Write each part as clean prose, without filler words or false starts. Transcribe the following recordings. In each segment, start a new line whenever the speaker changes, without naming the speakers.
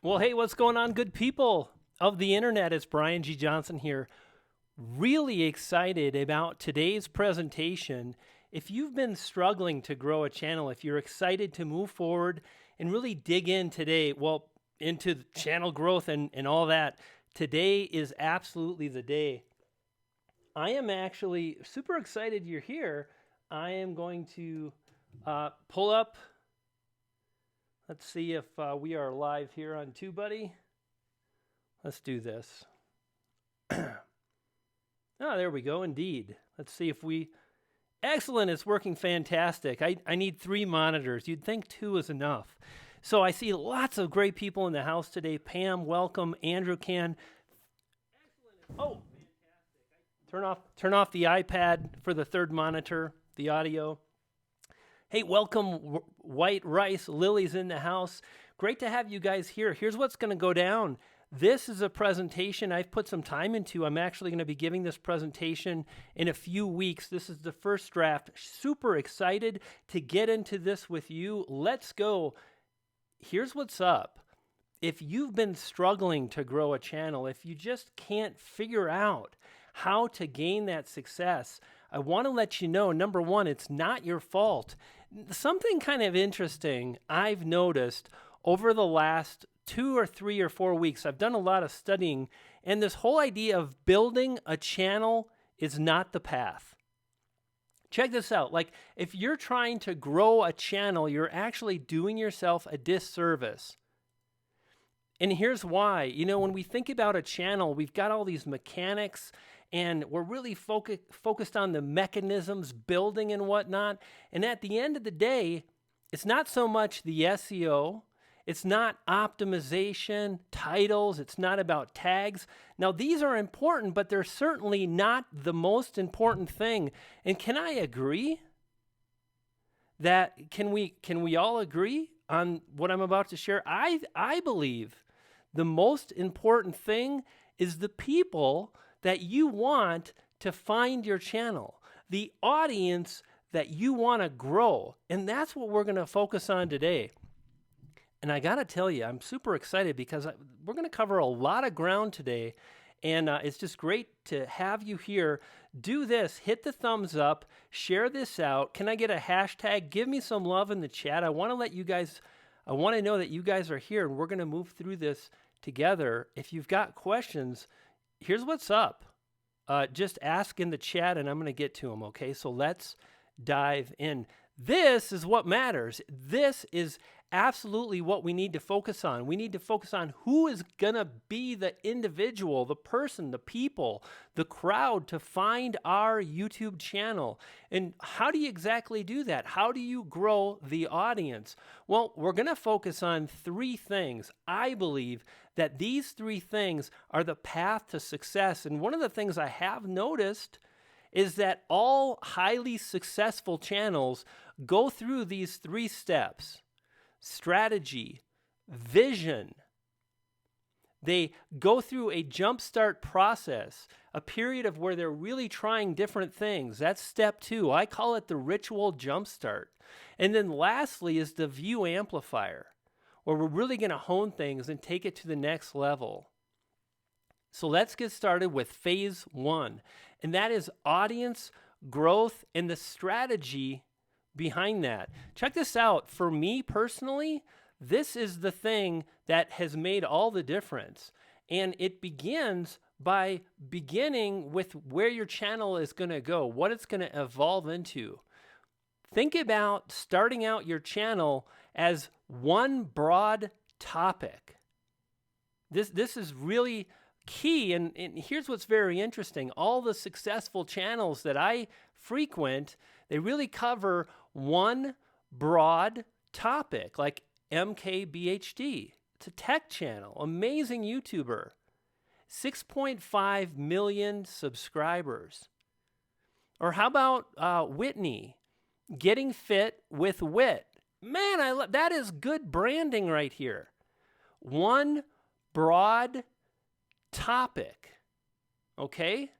Well, hey, what's going on, good people of the internet? It's Brian G. Johnson here. Really excited about today's presentation. If you've been struggling to grow a channel, if you're excited to move forward and really dig in today, well, into the channel growth and all that, today is absolutely the day. I am actually super excited you're here. I am going to pull up. Let's see if we are live here on TubeBuddy. Let's do this. There we go, indeed. Let's see if we... Excellent, it's working fantastic. I need 3 monitors. You'd think 2 is enough. So I see lots of great people in the house today. Pam, welcome. Andrew can. Oh, fantastic. Turn off the iPad for the 3rd monitor, the audio. Hey, welcome, White Rice. Lily's in the house. Great to have you guys here. Here's what's going to go down. This is a presentation I've put some time into. I'm actually going to be giving this presentation in a few weeks. This is the first draft. Super excited to get into this with you. Let's go. Here's what's up. If you've been struggling to grow a channel, if you just can't figure out how to gain that success, I want to let you know, number one, it's not your fault. Something kind of interesting I've noticed over the last 2 or 3 or 4 weeks, I've done a lot of studying, and this whole idea of building a channel is not the path. Check this out. Like, if you're trying to grow a channel, you're actually doing yourself a disservice. And here's why. You know, when we think about a channel, we've got all these mechanics, and we're really focused on the mechanisms, building and whatnot. And at the end of the day, it's not so much the SEO. It's not optimization, titles. It's not about tags. Now, these are important, but they're certainly not the most important thing. And can I agree that, can we all agree on what I'm about to share? I believe the most important thing is the people that you want to find your channel, the audience that you want to grow. And that's what we're going to focus on today. And I got to tell you, I'm super excited because we're going to cover a lot of ground today. And it's just great to have you here. Do this, hit the thumbs up, share this out. Can I get a hashtag? Give me some love in the chat. I want to let you guys, I want to know that you guys are here, and we're going to move through this together. If you've got questions, here's what's up. Just ask in the chat, and I'm going to get to them, okay? So let's dive in. This is what matters. This is absolutely what we need to focus on. We need to focus on who is going to be the individual, the person, the people, the crowd to find our YouTube channel. And how do you exactly do that? How do you grow the audience? Well, we're going to focus on 3 things. I believe that these 3 things are the path to success. And one of the things I have noticed is that all highly successful channels go through these 3 steps: strategy, vision. They go through a jumpstart process, a period of where they're really trying different things. That's step 2. I call it the ritual jumpstart. And then lastly is the view amplifier, where we're really going to hone things and take it to the next level. So let's get started with phase 1, and that is audience growth and the strategy behind that. Check this out. For me personally, this is the thing that has made all the difference. And it begins by beginning with where your channel is going to go, what it's going to evolve into. Think about starting out your channel as one broad topic. This is really key, and here's what's very interesting. All the successful channels that I frequent, they really cover one broad topic, like MKBHD. It's a tech channel, amazing YouTuber, 6.5 million subscribers. Or how about Whitney, Getting Fit with Wit? Man, that is good branding right here. One broad topic, okay?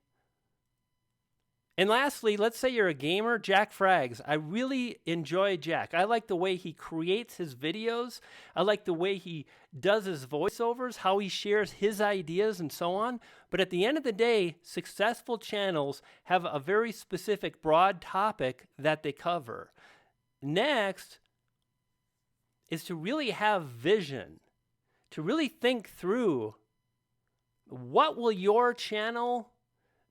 And lastly, let's say you're a gamer, Jack Frags. I really enjoy Jack. I like the way he creates his videos. I like the way he does his voiceovers, how he shares his ideas and so on. But at the end of the day, successful channels have a very specific broad topic that they cover. Next is to really have vision, to really think through what will your channel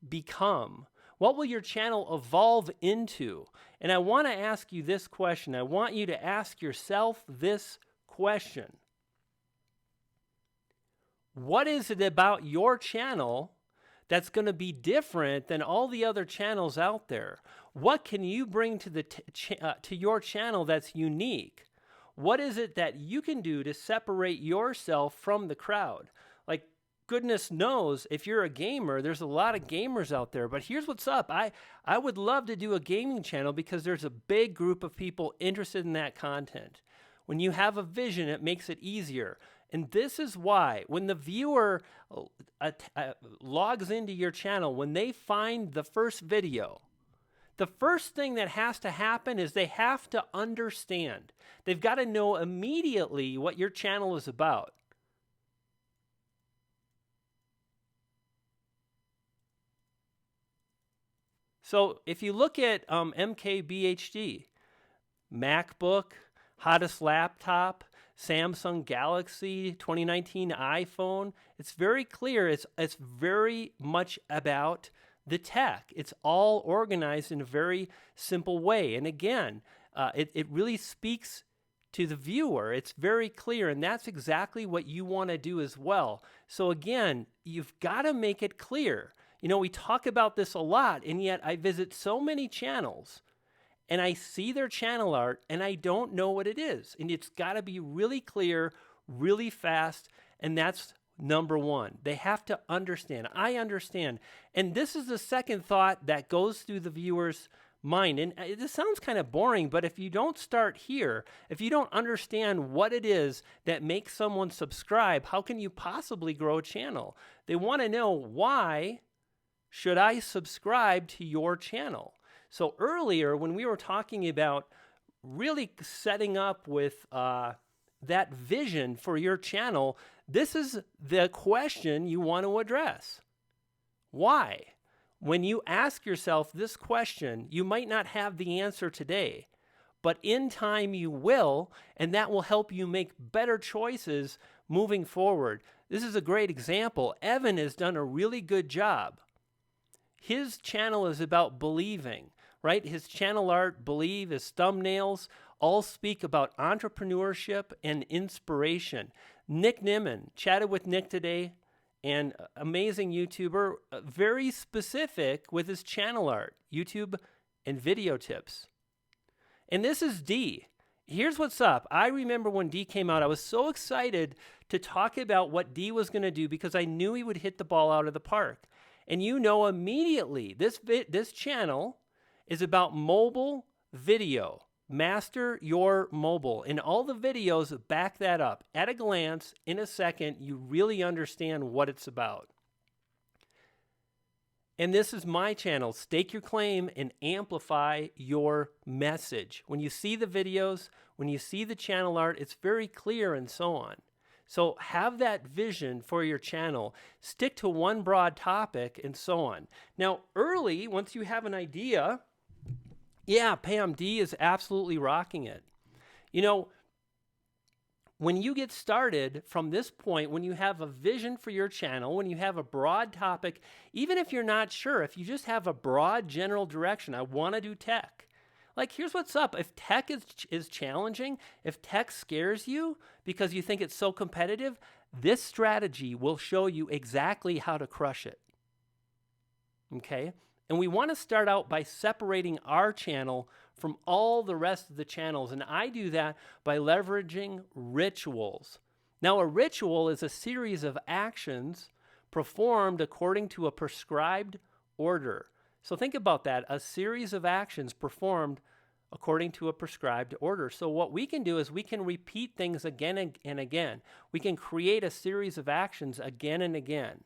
become? What will your channel evolve into? And I want to ask you this question. I want you to ask yourself this question. What is it about your channel that's going to be different than all the other channels out there? What can you bring to to your channel that's unique? What is it that you can do to separate yourself from the crowd? Like, goodness knows, if you're a gamer, there's a lot of gamers out there. But here's what's up. I would love to do a gaming channel because there's a big group of people interested in that content. When you have a vision, it makes it easier. And this is why when the viewer logs into your channel, when they find the first video, the first thing that has to happen is they have to understand. They've got to know immediately what your channel is about. So if you look at MKBHD, MacBook, hottest laptop, Samsung Galaxy, 2019 iPhone, it's very clear. It's very much about the tech. It's all organized in a very simple way. And again, it really speaks to the viewer. It's very clear, and that's exactly what you want to do as well. So again, you've got to make it clear. You know, we talk about this a lot, and yet I visit so many channels, and I see their channel art, and I don't know what it is. And it's got to be really clear, really fast, and that's number one. They have to understand. I understand. And this is the second thought that goes through the viewer's mind. And this sounds kind of boring, but if you don't start here, if you don't understand what it is that makes someone subscribe, how can you possibly grow a channel? They want to know, why should I subscribe to your channel? So earlier, when we were talking about really setting up with that vision for your channel, this is the question you want to address. Why? When you ask yourself this question, you might not have the answer today, but in time you will, and that will help you make better choices moving forward. This is a great example. Evan has done a really good job. His channel is about believing, right? His channel art, Believe, his thumbnails, all speak about entrepreneurship and inspiration. Nick Nimmin, chatted with Nick today, and amazing YouTuber, very specific with his channel art, YouTube and video tips. And this is D. Here's what's up. I remember when D came out, I was so excited to talk about what D was going to do because I knew he would hit the ball out of the park. And you know immediately, this channel is about mobile video. Master your mobile. And all the videos back that up. At a glance, in a second, you really understand what it's about. And this is my channel. Stake your claim and amplify your message. When you see the videos, when you see the channel art, it's very clear and so on. So have that vision for your channel. Stick to one broad topic and so on. Now, early, once you have an idea, yeah, Pam, D is absolutely rocking it. You know, when you get started from this point, when you have a vision for your channel, when you have a broad topic, even if you're not sure, if you just have a broad general direction, I want to do tech. Like, here's what's up. If tech is challenging, if tech scares you because you think it's so competitive, this strategy will show you exactly how to crush it. Okay? And we want to start out by separating our channel from all the rest of the channels. And I do that by leveraging rituals. Now, a ritual is a series of actions performed according to a prescribed order. So think about that, a series of actions performed according to a prescribed order. So what we can do is we can repeat things again and again. We can create a series of actions again and again.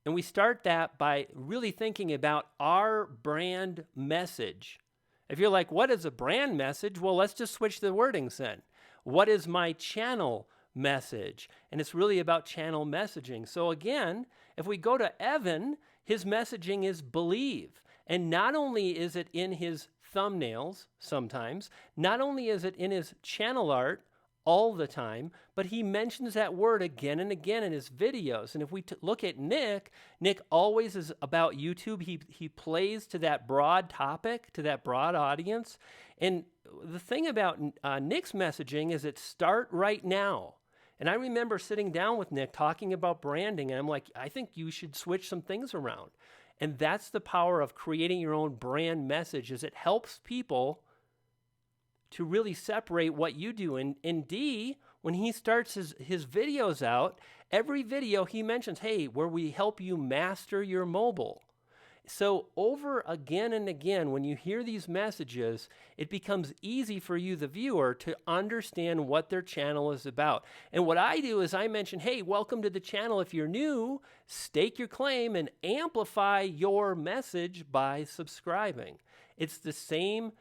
And we start that by really thinking about our brand message. If you're like, what is a brand message? Well, let's just switch the wordings then. What is my channel message? And it's really about channel messaging. So again, if we go to Evan, his messaging is believe. And not only is it in his thumbnails sometimes, not only is it in his channel art all the time, but he mentions that word again and again in his videos. And if we look at Nick, Nick always is about YouTube. He plays to that broad topic, to that broad audience. And the thing about Nick's messaging is it start right now. And I remember sitting down with Nick talking about branding, and I'm like, I think you should switch some things around. And that's the power of creating your own brand message, is it helps people to really separate what you do. And D, when he starts his videos out, every video he mentions, hey, where we help you master your mobile. So over again and again, when you hear these messages, it becomes easy for you, the viewer, to understand what their channel is about. And what I do is I mention, hey, welcome to the channel. If you're new, stake your claim and amplify your message by subscribing. It's the same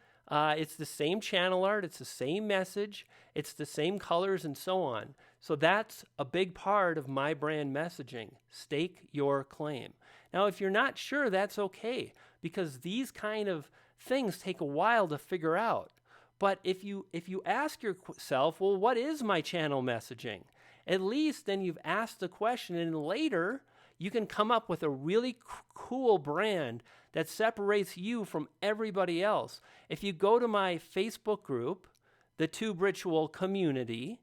channel art, it's the same message, it's the same colors and so on. So that's a big part of my brand messaging. Stake your claim. Now, if you're not sure, that's okay, because these kind of things take a while to figure out. But if you ask yourself, well, what is my channel messaging? At least then you've asked the question, and later you can come up with a really cool brand that separates you from everybody else. If you go to my Facebook group, the Tube Ritual Community,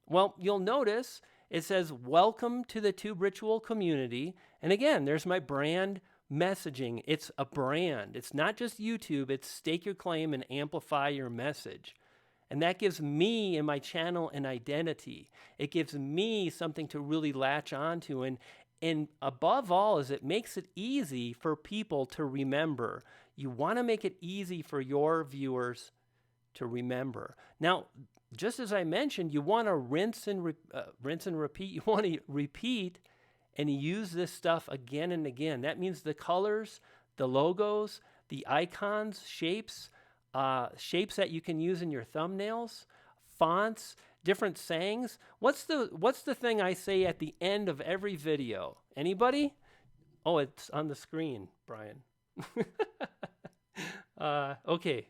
well, you'll notice it says, welcome to the Tube Ritual Community. And again, there's my brand messaging. It's a brand. It's not just YouTube. It's stake your claim and amplify your message. And that gives me and my channel an identity. It gives me something to really latch onto. And above all, is it makes it easy for people to remember. You want to make it easy for your viewers to remember. Now, just as I mentioned, you want to rinse and repeat. You want to repeat and use this stuff again and again. That means the colors, the logos, the icons, shapes that you can use in your thumbnails, fonts, different sayings. What's the thing I say at the end of every video? Anybody? Oh, it's on the screen, Brian. Okay.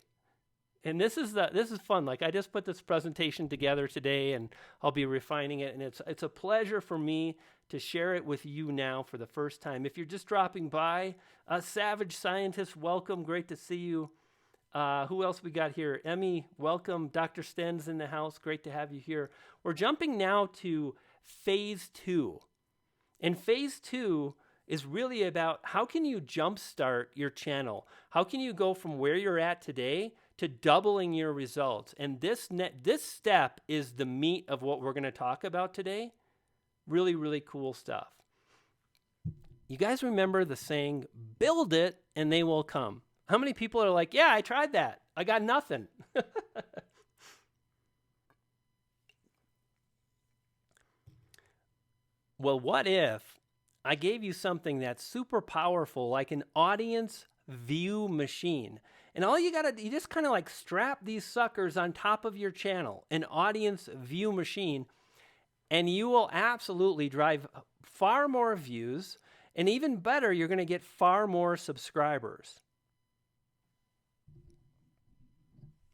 And this is fun. Like, I just put this presentation together today, and I'll be refining it. And it's a pleasure for me to share it with you now for the first time. If you're just dropping by, Savage Scientist, welcome. Great to see you. Who else we got here? Emmy, welcome. Dr. Sten's in the house. Great to have you here. We're jumping now to phase 2. And phase 2 is really about how can you jumpstart your channel? How can you go from where you're at today to doubling your results? And this step is the meat of what we're going to talk about today. Really, really cool stuff. You guys remember the saying, build it and they will come. How many people are like, yeah, I tried that. I got nothing. Well, what if I gave you something that's super powerful, like an audience view machine? And all you just kind of like strap these suckers on top of your channel, an audience view machine, and you will absolutely drive far more views, and even better, you're going to get far more subscribers.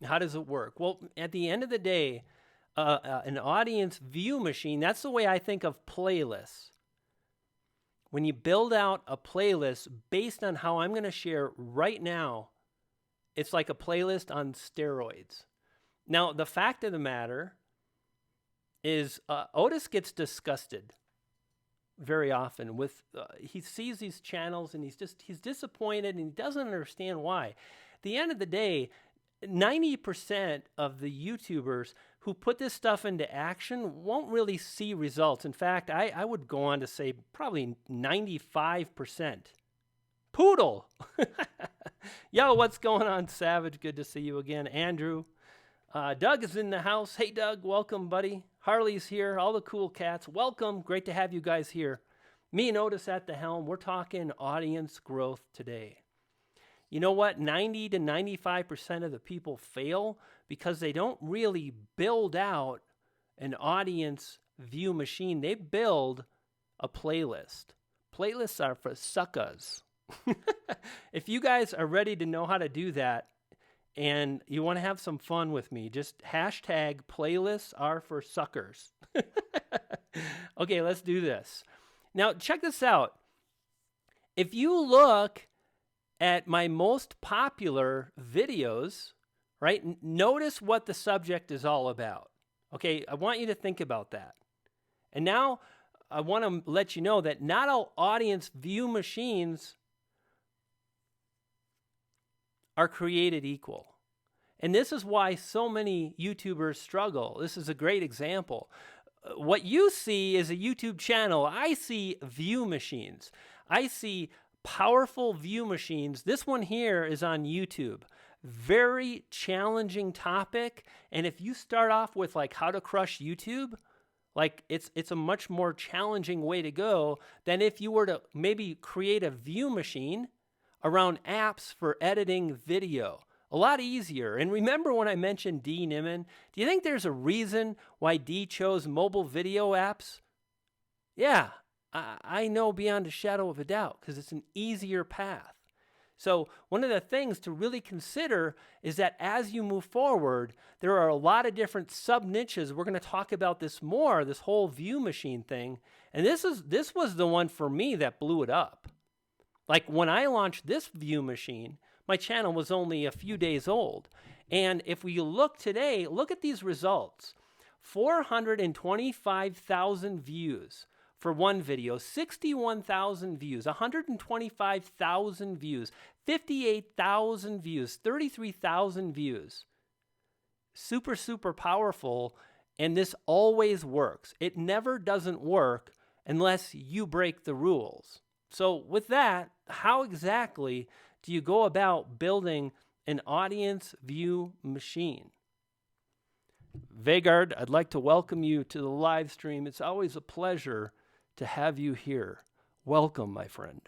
How does it work? Well, at the end of the day, an audience view machine, that's the way I think of playlists. When you build out a playlist based on how I'm going to share right now, it's like a playlist on steroids. Now, the fact of the matter is Otis gets disgusted very often with, he sees these channels and he's disappointed and he doesn't understand why. At the end of the day, 90% of the YouTubers who put this stuff into action won't really see results. In fact, I would go on to say probably 95%. Poodle! Yo, what's going on, Savage? Good to see you again. Andrew. Doug is in the house. Hey, Doug. Welcome, buddy. Harley's here. All the cool cats. Welcome. Great to have you guys here. Me and Otis at the helm, we're talking audience growth today. You know what? 90 to 95% of the people fail because they don't really build out an audience view machine. They build a playlist. Playlists are for suckers. If you guys are ready to know how to do that and you want to have some fun with me, just hashtag playlists are for suckers. Okay, let's do this. Now, check this out. If you look at my most popular videos, right, notice what the subject is all about. Okay, I want you to think about that. And now I want to let you know that not all audience view machines are created equal. And this is why so many YouTubers struggle. This is a great example. What you see is a YouTube channel. I see view machines. I see powerful view machines. This one here is on YouTube. Very challenging topic. And if you start off with like how to crush YouTube, like it's a much more challenging way to go than if you were to maybe create a view machine around apps for editing video. A lot easier. And remember when I mentioned D. Nimmin? Do you think there's a reason why D chose mobile video apps? Yeah, I know beyond a shadow of a doubt because it's an easier path. So one of the things to really consider is that as you move forward, there are a lot of different sub-niches. We're going to talk about this more, this whole view machine thing. And this was the one for me that blew it up. Like when I launched this view machine, my channel was only a few days old. And if we look today, look at these results. 425,000 views for one video, 61,000 views, 125,000 views, 58,000 views, 33,000 views. Super, super powerful. And this always works. It never doesn't work unless you break the rules. So with that, how exactly do you go about building an audience view machine? Vegard, I'd like to welcome you to the live stream. It's always a pleasure to have you here. Welcome, my friend.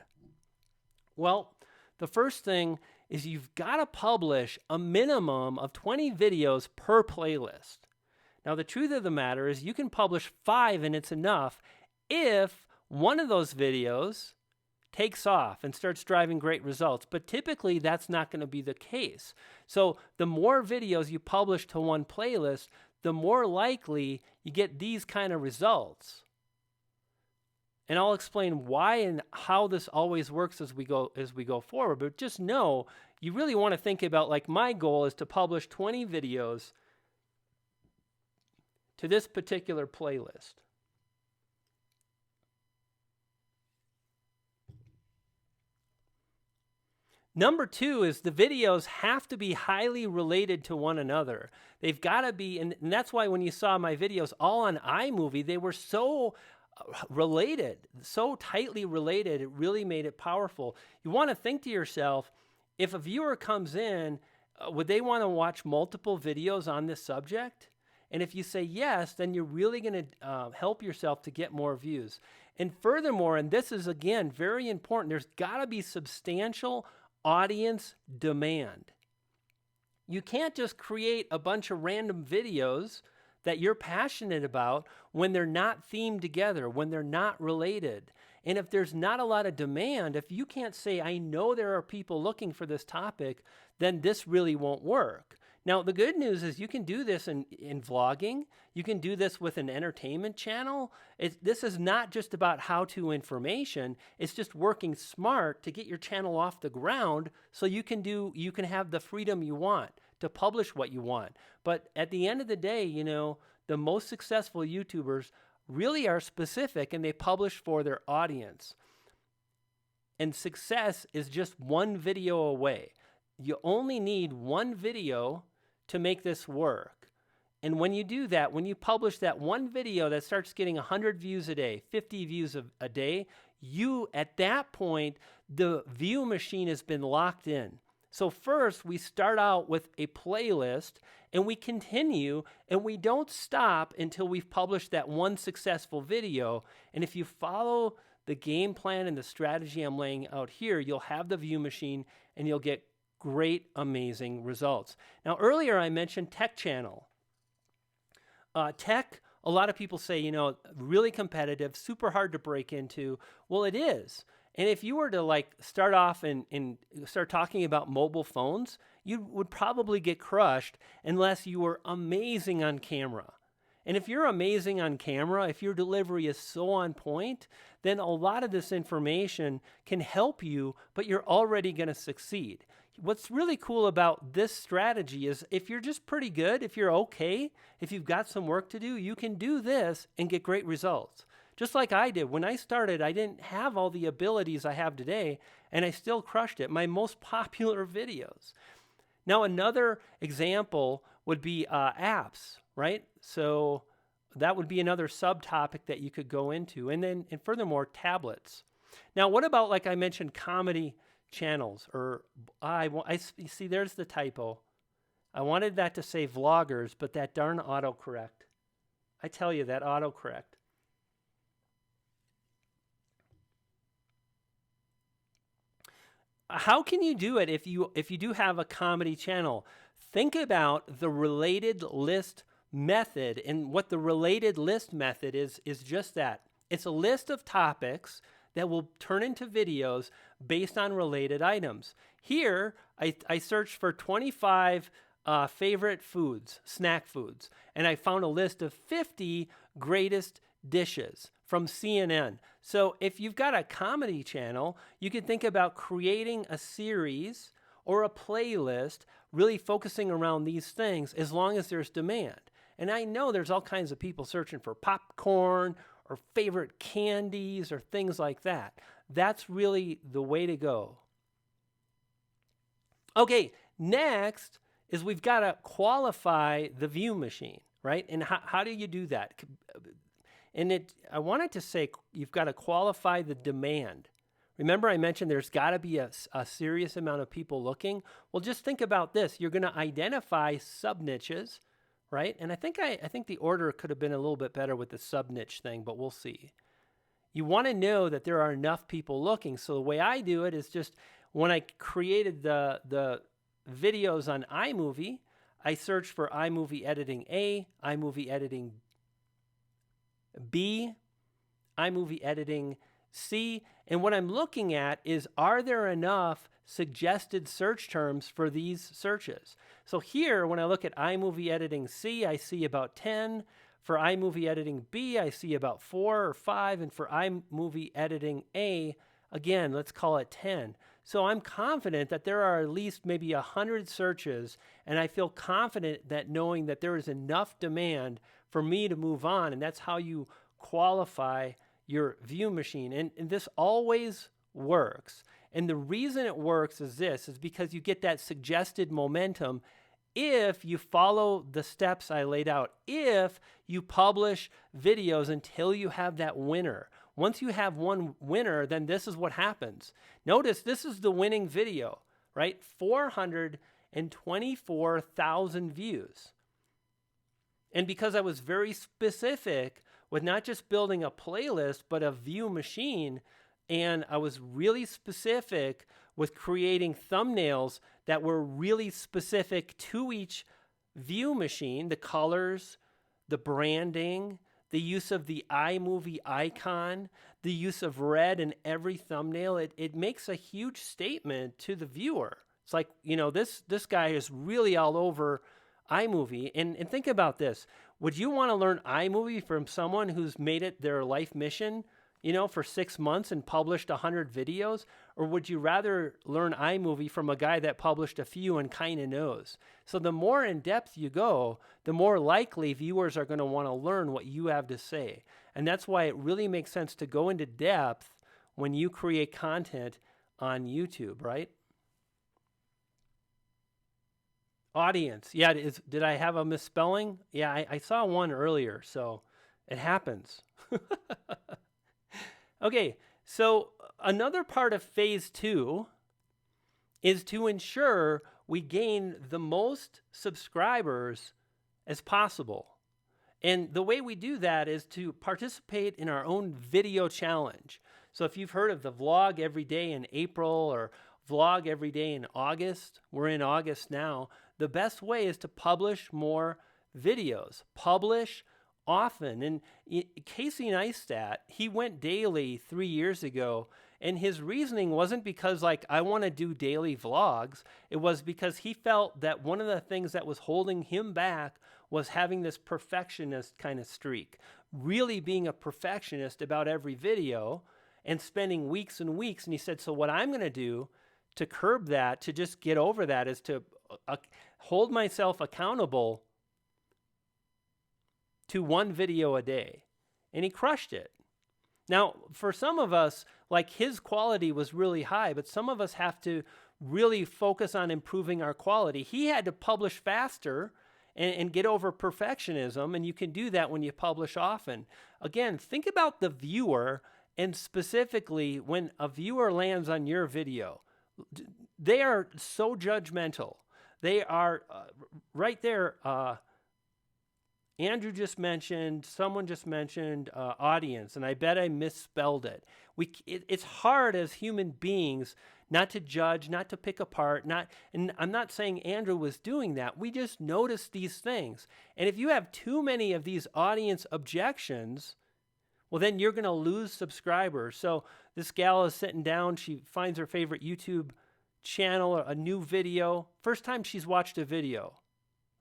Well, the first thing is you've got to publish a minimum of 20 videos per playlist. Now, the truth of the matter is you can publish 5 and it's enough if one of those videos takes off and starts driving great results. But typically that's not going to be the case. So the more videos you publish to one playlist, the more likely you get these kind of results. And I'll explain why and how this always works as we go forward. But just know, you really want to think about, like, my goal is to publish 20 videos to this particular playlist. Number 2 is the videos have to be highly related to one another. They've got to be, and that's why when you saw my videos all on iMovie, they were so related, so tightly related, it really made it powerful. You want to think to yourself, if a viewer comes in, would they want to watch multiple videos on this subject? And if you say yes, then you're really going to help yourself to get more views. And furthermore, and this is again very important, there's got to be substantial audience demand. You can't just create a bunch of random videos that you're passionate about when they're not themed together, when they're not related. And if there's not a lot of demand, if you can't say, I know there are people looking for this topic, then this really won't work. Now, the good news is you can do this in vlogging. You can do this with an entertainment channel. This is not just about how-to information. It's just working smart to get your channel off the ground so you can have the freedom you want to publish what you want. But at the end of the day, you know, the most successful YouTubers really are specific and they publish for their audience. And success is just one video away. You only need one video to make this work. And when you do that, when you publish that one video that starts getting 100 views a day, 50 views a day, at that point, the view machine has been locked in. So first, we start out with a playlist, and we continue, and we don't stop until we've published that one successful video. And if you follow the game plan and the strategy I'm laying out here, you'll have the view machine and you'll get great, amazing results. Now, earlier I mentioned tech channel. Tech, a lot of people say, really competitive, super hard to break into. Well, it is. And if you were to like start off and start talking about mobile phones, you would probably get crushed unless you were amazing on camera. And if you're amazing on camera, if your delivery is so on point, then a lot of this information can help you, but you're already going to succeed. What's really cool about this strategy is if you're just pretty good, if you're okay, if you've got some work to do, you can do this and get great results. Just like I did. When I started, I didn't have all the abilities I have today, and I still crushed it. My most popular videos. Now, another example would be apps, right? So that would be another subtopic that you could go into. And furthermore, tablets. Now, what about, like I mentioned, comedy channels? Or I see, there's the typo. I wanted that to say vloggers, but that darn autocorrect. I tell you, that autocorrect. How can you do it if you do have a comedy channel? Think about the related list method, and what the related list method is just that. It's a list of topics that will turn into videos based on related items. Here, I searched for 25 favorite foods, snack foods, and I found a list of 50 greatest dishes from CNN. So if you've got a comedy channel, you can think about creating a series or a playlist really focusing around these things as long as there's demand. And I know there's all kinds of people searching for popcorn or favorite candies or things like that. That's really the way to go. Okay, next is we've got to qualify the view machine, right? And how do you do that? And I wanted to say you've got to qualify the demand. Remember I mentioned there's got to be a serious amount of people looking? Well, just think about this. You're going to identify sub-niches, right? And I think the order could have been a little bit better with the sub-niche thing, but we'll see. You want to know that there are enough people looking. So the way I do it is just when I created the videos on iMovie, I searched for iMovie editing A, iMovie editing B, iMovie editing C, and what I'm looking at is, are there enough suggested search terms for these searches? So here, when I look at iMovie editing C, I see about 10. For iMovie editing B, I see about 4 or 5. And for iMovie editing A, again, let's call it 10. So I'm confident that there are at least maybe 100 searches, and I feel confident that knowing that there is enough demand for me to move on, and that's how you qualify your view machine. And this always works. And the reason it works is because you get that suggested momentum if you follow the steps I laid out, if you publish videos until you have that winner. Once you have one winner, then this is what happens. Notice this is the winning video, right? 424,000 views. And because I was very specific with not just building a playlist, but a view machine, and I was really specific with creating thumbnails that were really specific to each view machine, the colors, the branding, the use of the iMovie icon, the use of red in every thumbnail, it makes a huge statement to the viewer. It's like, this guy is really all over iMovie. And think about this. Would you want to learn iMovie from someone who's made it their life mission, for 6 months and published 100 videos? Or would you rather learn iMovie from a guy that published a few and kind of knows? So the more in depth you go, the more likely viewers are going to want to learn what you have to say. And that's why it really makes sense to go into depth when you create content on YouTube, right? Audience. Yeah, did I have a misspelling? Yeah, I saw one earlier, so it happens. Okay, so another part of phase 2 is to ensure we gain the most subscribers as possible. And the way we do that is to participate in our own video challenge. So if you've heard of the vlog every day in April or vlog every day in August, we're in August now, the best way is to publish more videos. Publish often. And Casey Neistat, he went daily 3 years ago, and his reasoning wasn't because like I want to do daily vlogs. It was because he felt that one of the things that was holding him back was having this perfectionist kind of streak, really being a perfectionist about every video and spending weeks and weeks. And he said, so what I'm going to do to curb that, to just get over that, is to hold myself accountable to one video a day. And he crushed it. Now, for some of us, like his quality was really high, but some of us have to really focus on improving our quality. He had to publish faster and get over perfectionism, and you can do that when you publish often. Again, think about the viewer, and specifically when a viewer lands on your video. They are so judgmental. They are right there. Andrew just mentioned, someone just mentioned audience, and I bet I misspelled it. It's hard as human beings not to judge, not to pick apart, and I'm not saying Andrew was doing that. We just notice these things. And if you have too many of these audience objections, well, then you're going to lose subscribers. So this gal is sitting down. She finds her favorite YouTube channel, a new video. First time she's watched a video,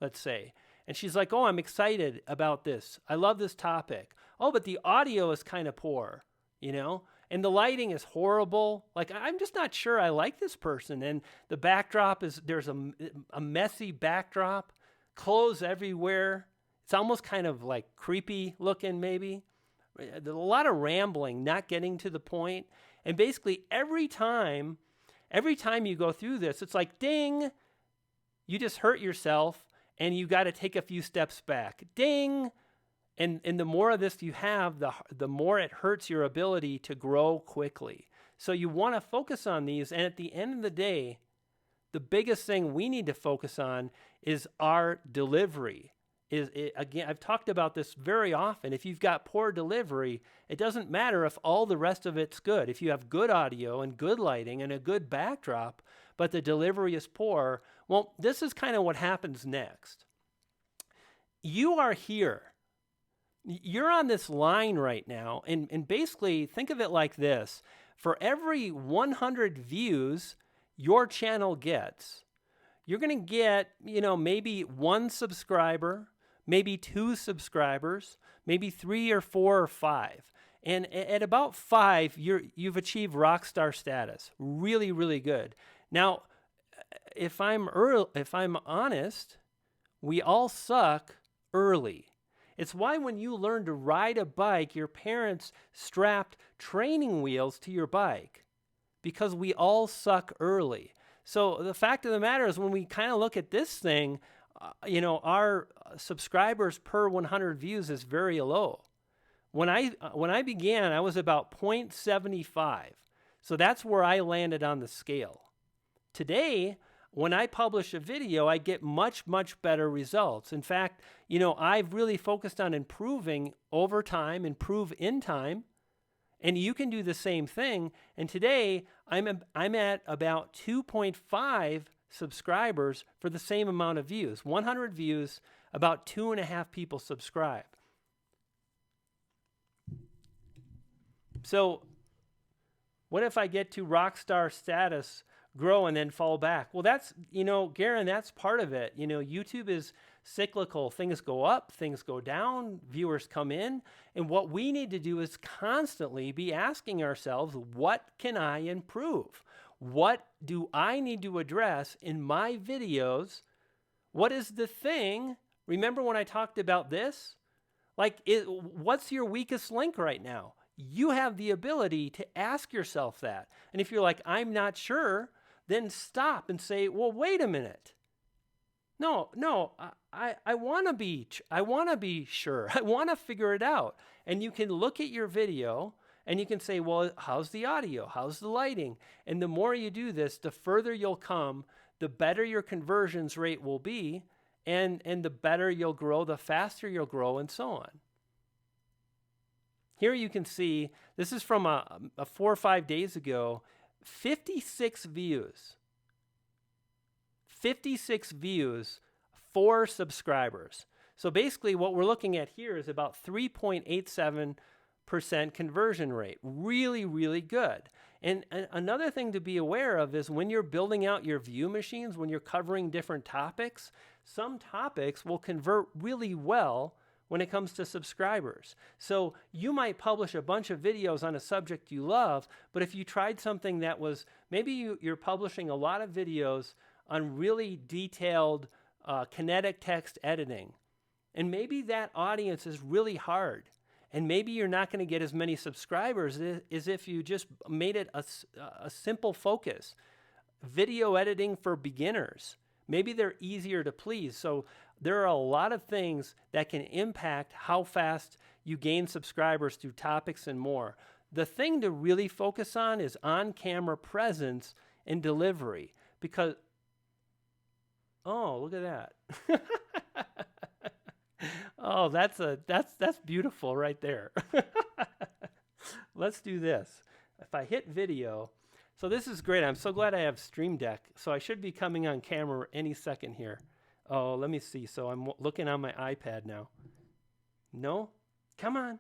let's say. And she's like, oh, I'm excited about this. I love this topic. Oh, but the audio is kind of poor, you know? And the lighting is horrible. Like, I'm just not sure I like this person. And the backdrop is, there's a messy backdrop, clothes everywhere. It's almost kind of like creepy looking maybe. There's a lot of rambling, not getting to the point. And basically every time you go through this, it's like, ding, you just hurt yourself and you got to take a few steps back. Ding. And the more of this you have, the more it hurts your ability to grow quickly. So you want to focus on these. And at the end of the day, the biggest thing we need to focus on is our delivery. Again, I've talked about this very often. If you've got poor delivery, it doesn't matter if all the rest of it's good. If you have good audio and good lighting and a good backdrop, but the delivery is poor, well, this is kind of what happens next. You are here. You're on this line right now, and basically think of it like this. For every 100 views your channel gets, you're going to get, maybe 1 subscriber, maybe 2 subscribers, maybe 3 or 4 or 5. And at about 5, you've achieved rock star status. Really, really good. Now, if I'm honest, we all suck early. It's why when you learn to ride a bike, your parents strapped training wheels to your bike, because we all suck early. So the fact of the matter is, when we kind of look at this thing, our subscribers per 100 views is very low. When I began, I was about 0.75. So that's where I landed on the scale. Today, when I publish a video, I get much, much better results. In fact, I've really focused on improving over time, improve in time, and you can do the same thing. And today, I'm at about 2.5 subscribers for the same amount of views. 100 views, about 2.5 people subscribe. So what if I get to rock star status, grow, and then fall back? Well, that's, Garen, that's part of it. YouTube is cyclical. Things go up, things go down, viewers come in. And what we need to do is constantly be asking ourselves, what can I improve? What do I need to address in my videos? What is the thing? Remember when I talked about this? What's your weakest link right now? You have the ability to ask yourself that. And if you're like, I'm not sure, then stop and say, well, wait a minute. No, I want to be sure. I want to figure it out. And you can look at your video and you can say, well, how's the audio? How's the lighting? And the more you do this, the further you'll come, the better your conversions rate will be, and the better you'll grow, the faster you'll grow, and so on. here you can see, this is from a 4 or 5 days ago, 56 views. 56 views, 4 subscribers. So basically what we're looking at here is about 3.87% conversion rate. Really, really good. And another thing to be aware of is when you're building out your view machines, when you're covering different topics, some topics will convert really well when it comes to subscribers. So you might publish a bunch of videos on a subject you love, but if you tried something that was, maybe you're publishing a lot of videos on really detailed kinetic text editing, and maybe that audience is really hard, and maybe you're not going to get as many subscribers as if you just made it a simple focus. Video editing for beginners. Maybe they're easier to please. So there are a lot of things that can impact how fast you gain subscribers through topics and more. The thing to really focus on is on-camera presence and delivery, because, oh, look at that. Oh, that's beautiful right there. Let's do this. If I hit video, so this is great. I'm so glad I have Stream Deck. So I should be coming on camera any second here. Oh, let me see. So I'm looking on my iPad now. No? Come on.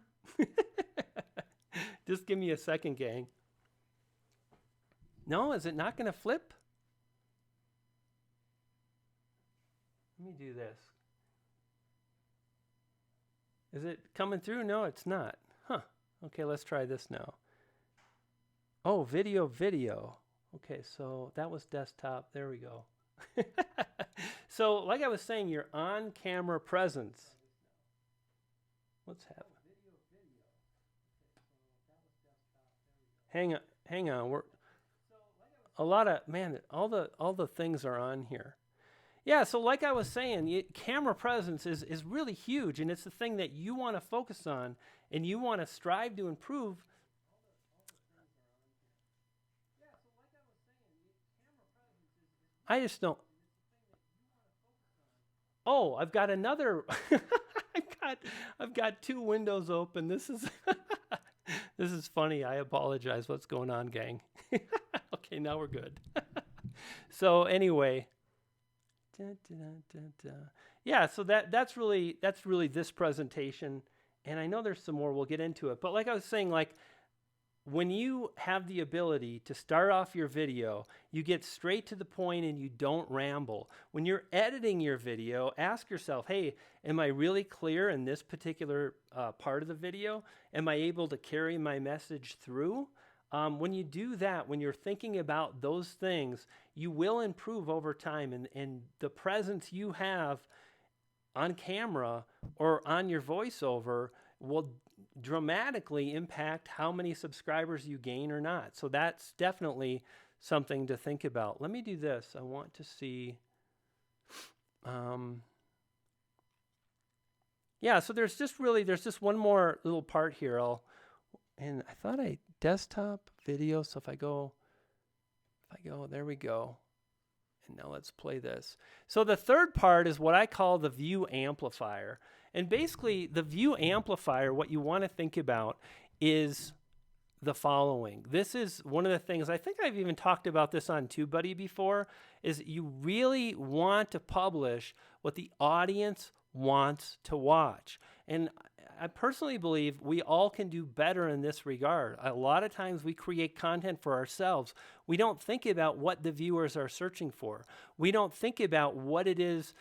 Just give me a second, gang. No, is it not going to flip? Let me do this. Is it coming through? No, it's not. Huh. Okay, let's try this now. Oh, video. Okay, so that was desktop. There we go. So, like I was saying, your on-camera presence. What's happening? Hang on. We're a lot of, man, all the things are on here. Yeah, so like I was saying, camera presence is really huge, and it's the thing that you want to focus on and you want to strive to improve. I just don't. Oh, I've got another. I've got 2 windows open. This is this is funny. I apologize. What's going on, gang? Okay, now we're good. So anyway. Yeah, so that's really this presentation, and I know there's some more. We'll get into it, but like I was saying, like when you have the ability to start off your video, you get straight to the point and you don't ramble. When you're editing your video, ask yourself, hey, am I really clear in this particular part of the video? Am I able to carry my message through? When you do that, when you're thinking about those things, you will improve over time, and the presence you have on camera or on your voiceover will dramatically impact how many subscribers you gain or not. So that's definitely something to think about. Let me do this. I want to see. Yeah, so there's just one more little part here. And I thought desktop video. So if I go, there we go. And now let's play this. So the third part is what I call the view amplifier. And basically the view amplifier, what you want to think about is the following. This is one of the things, I think I've even talked about this on TubeBuddy before, is you really want to publish what the audience wants to watch. And I personally believe we all can do better in this regard. A lot of times we create content for ourselves. We don't think about what the viewers are searching for. We don't think about what it is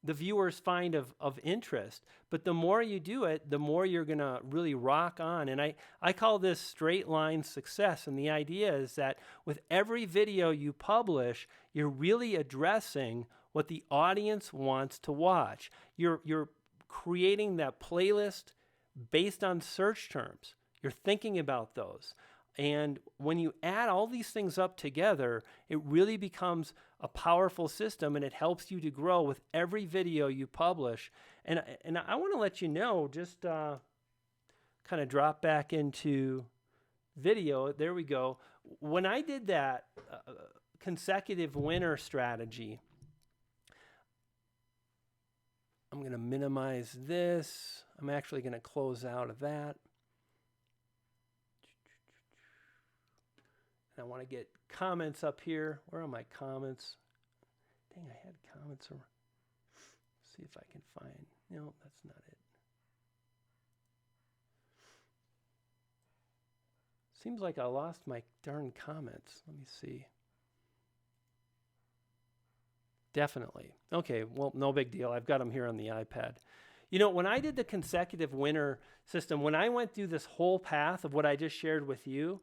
the viewers find of interest. But the more you do it, the more you're going to really rock on. And I call this straight line success. And the idea is that with every video you publish, you're really addressing what the audience wants to watch. You're creating that playlist based on search terms. You're thinking about those. And when you add all these things up together, it really becomes a powerful system, and it helps you to grow with every video you publish. And I want to let you know, just kind of drop back into video. There we go. When I did that consecutive winner strategy, I'm going to minimize this. I'm actually going to close out of that. And I want to get comments up here. Where are my comments? Dang, I had comments. See if I can find. No, that's not it. Seems like I lost my darn comments. Let me see. Definitely. Okay, well, no big deal. I've got them here on the iPad. You know, when I did the consecutive winner system, when I went through this whole path of what I just shared with you,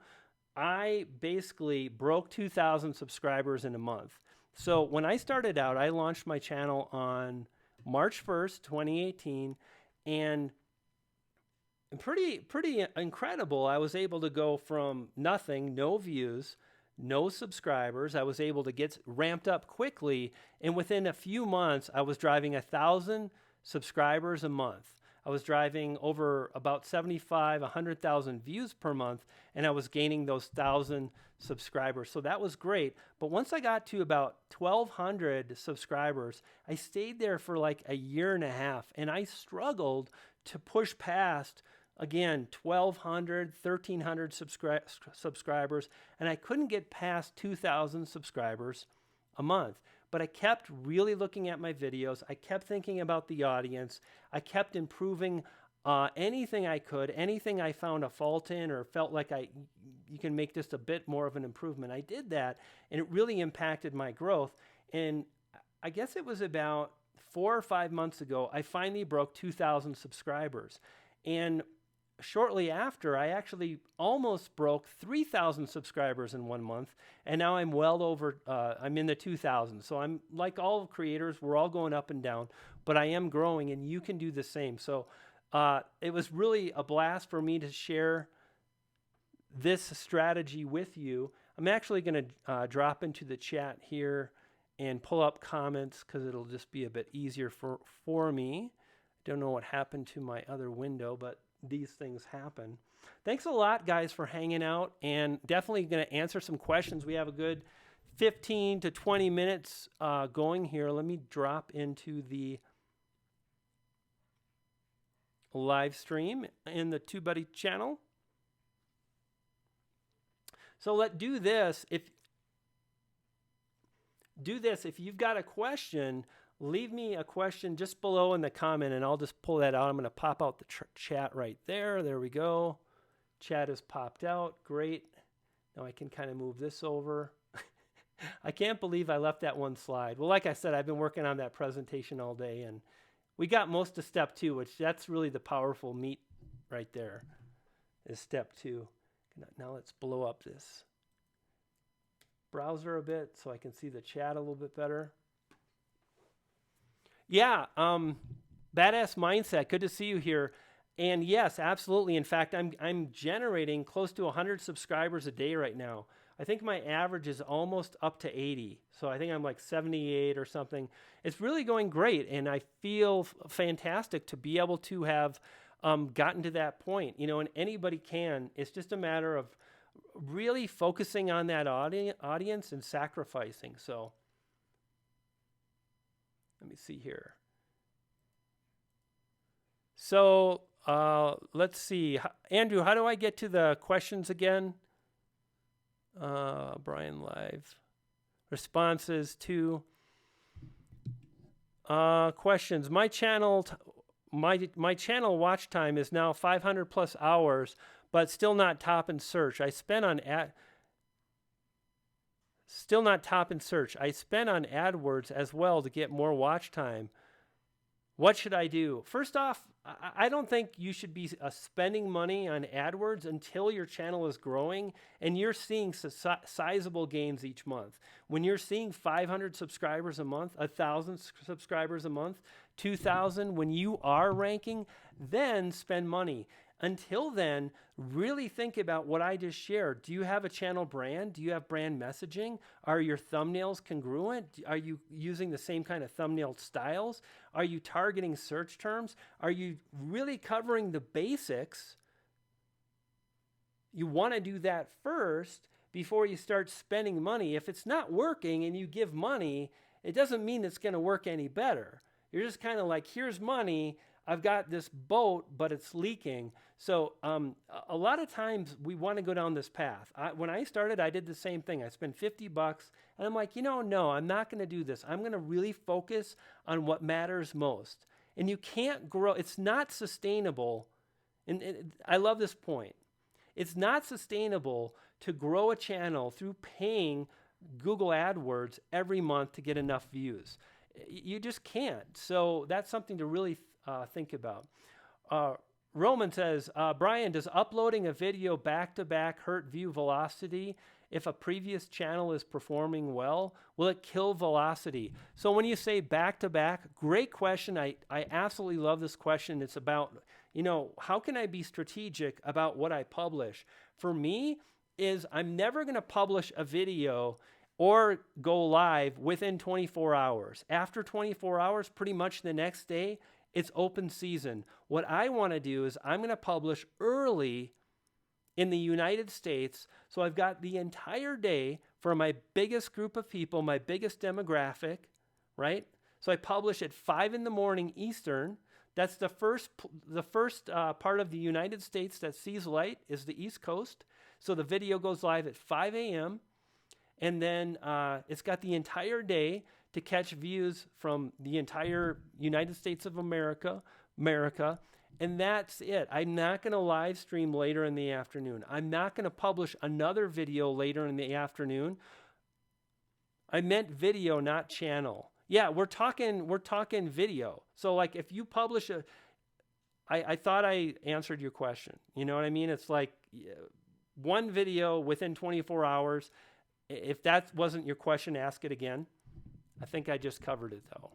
I basically broke 2,000 subscribers in a month. So when I started out, I launched my channel on March 1st, 2018, and pretty incredible. I was able to go from nothing, no views, no subscribers. I was able to get ramped up quickly, and within a few months, I was driving 1,000 subscribers a month. I was driving over about 100,000 views per month, and I was gaining those 1,000 subscribers. So that was great. But once I got to about 1,200 subscribers, I stayed there for like a year and a half, and I struggled to push past, again, 1,200, 1,300 subscribers, and I couldn't get past 2,000 subscribers a month. But I kept really looking at my videos. I kept thinking about the audience. I kept improving anything I could, anything I found a fault in or felt like you can make just a bit more of an improvement. I did that, and it really impacted my growth. And I guess it was about 4 or 5 months ago, I finally broke 2,000 subscribers. And shortly after, I actually almost broke 3,000 subscribers in 1 month, and now I'm well over, I'm in the 2,000. So I'm like all creators, we're all going up and down, but I am growing, and you can do the same. So it was really a blast for me to share this strategy with you. I'm actually going to drop into the chat here and pull up comments because it'll just be a bit easier for me. I don't know what happened to my other window, but these things happen. Thanks a lot, guys, for hanging out, and definitely going to answer some questions. We have a good 15 to 20 minutes going here. Let me drop into the live stream in the TubeBuddy channel. So let's do this. If you've got a question, leave me a question just below in the comment, and I'll just pull that out. I'm going to pop out the chat right there. There we go. Chat has popped out. Great. Now I can kind of move this over. I can't believe I left that one slide. Well, like I said, I've been working on that presentation all day, and we got most of step 2, which that's really the powerful meat right there, is step 2. Now let's blow up this browser a bit so I can see the chat a little bit better. Yeah, Badass Mindset, good to see you here. And yes, absolutely. In fact, I'm generating close to 100 subscribers a day right now. I think my average is almost up to 80. So I think I'm like 78 or something. It's really going great, and I feel fantastic to be able to have gotten to that point. You know, and anybody can. It's just a matter of really focusing on that audience and sacrificing. So let me see here. So let's see. Andrew, how do I get to the questions again? Brian Live. Responses to questions. My channel watch time is now 500 plus hours, but still not top in search. Still not top in search. I spend on AdWords as well to get more watch time. What should I do? First off, I don't think you should be spending money on AdWords until your channel is growing and you're seeing sizable gains each month. When you're seeing 500 subscribers a month, 1,000 subscribers a month, 2,000, when you are ranking, then spend money. Until then, really think about what I just shared. Do you have a channel brand? Do you have brand messaging? Are your thumbnails congruent? Are you using the same kind of thumbnail styles? Are you targeting search terms? Are you really covering the basics? You want to do that first before you start spending money. If it's not working and you give money, it doesn't mean it's going to work any better. You're just kind of like, here's money. I've got this boat, but it's leaking. So a lot of times we want to go down this path. When I started, I did the same thing. I spent $50 and I'm like, no, I'm not going to do this. I'm going to really focus on what matters most. And you can't grow. It's not sustainable. And I love this point. It's not sustainable to grow a channel through paying Google AdWords every month to get enough views. You just can't. So that's something to really think about. Roman says, Brian, does uploading a video back-to-back hurt view velocity if a previous channel is performing well? Will it kill velocity? So when you say back-to-back, great question. I absolutely love this question. It's about, how can I be strategic about what I publish? For me, I'm never going to publish a video or go live within 24 hours. After 24 hours, pretty much the next day, it's open season. What I want to do is I'm going to publish early in the United States, so I've got the entire day for my biggest group of people, my biggest demographic, right? So I publish at 5 in the morning Eastern. That's the first part of the United States that sees light is the East Coast. So the video goes live at 5 a.m. And then it's got the entire day to catch views from the entire United States of America, and that's it. I'm not going to live stream later in the afternoon. I'm not going to publish another video later in the afternoon. I meant video, not channel. Yeah, we're talking video. So like if you publish I thought I answered your question. You know what I mean? It's like one video within 24 hours. If that wasn't your question, ask it again. I think I just covered it though.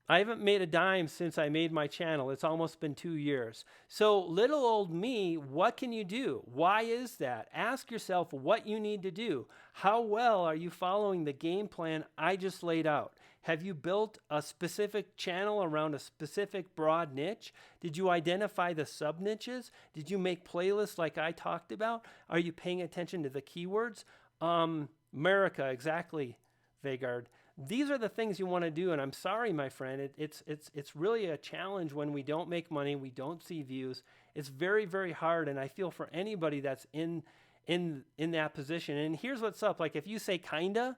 I haven't made a dime since I made my channel. It's almost been 2 years. So little old me, what can you do? Why is that? Ask yourself what you need to do. How well are you following the game plan I just laid out? Have you built a specific channel around a specific broad niche? Did you identify the sub niches? Did you make playlists like I talked about? Are you paying attention to the keywords? America, exactly, Vegard. These are the things you want to do, and I'm sorry, my friend. It's really a challenge when we don't make money, we don't see views. It's very, very hard, and I feel for anybody that's in that position. And here's what's up. Like if you say kinda,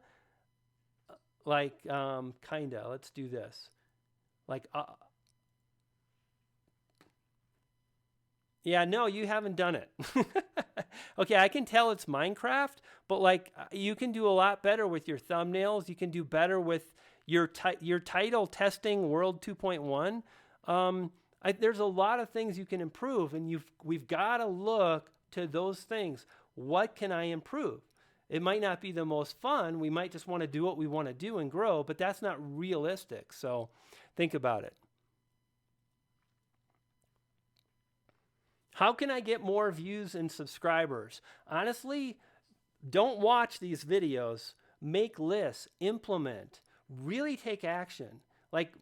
kinda, let's do this. Like, yeah, no, you haven't done it. Okay, I can tell it's Minecraft, but like you can do a lot better with your thumbnails. You can do better with your title testing World 2.1. There's a lot of things you can improve, and we've got to look to those things. What can I improve? It might not be the most fun. We might just want to do what we want to do and grow, but that's not realistic. So think about it. How can I get more views and subscribers? Honestly, don't watch these videos. Make lists, implement, really take action. Like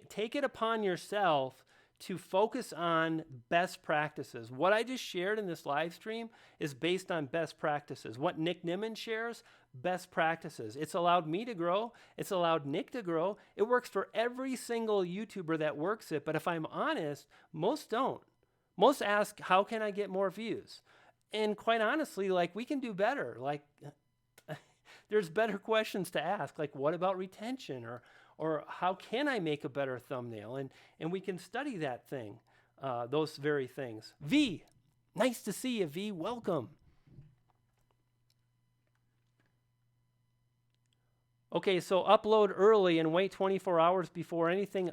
take it upon yourself to focus on best practices. What I just shared in this live stream is based on best practices. What Nick Nimmin shares, best practices. It's allowed me to grow. It's allowed Nick to grow. It works for every single YouTuber that works it. But if I'm honest, most don't. Most ask, how can I get more views? And quite honestly, like we can do better. Like there's better questions to ask. Like what about retention? Or how can I make a better thumbnail? And we can study that thing, those very things. V, nice to see you, V. Welcome. Okay, so upload early and wait 24 hours before anything.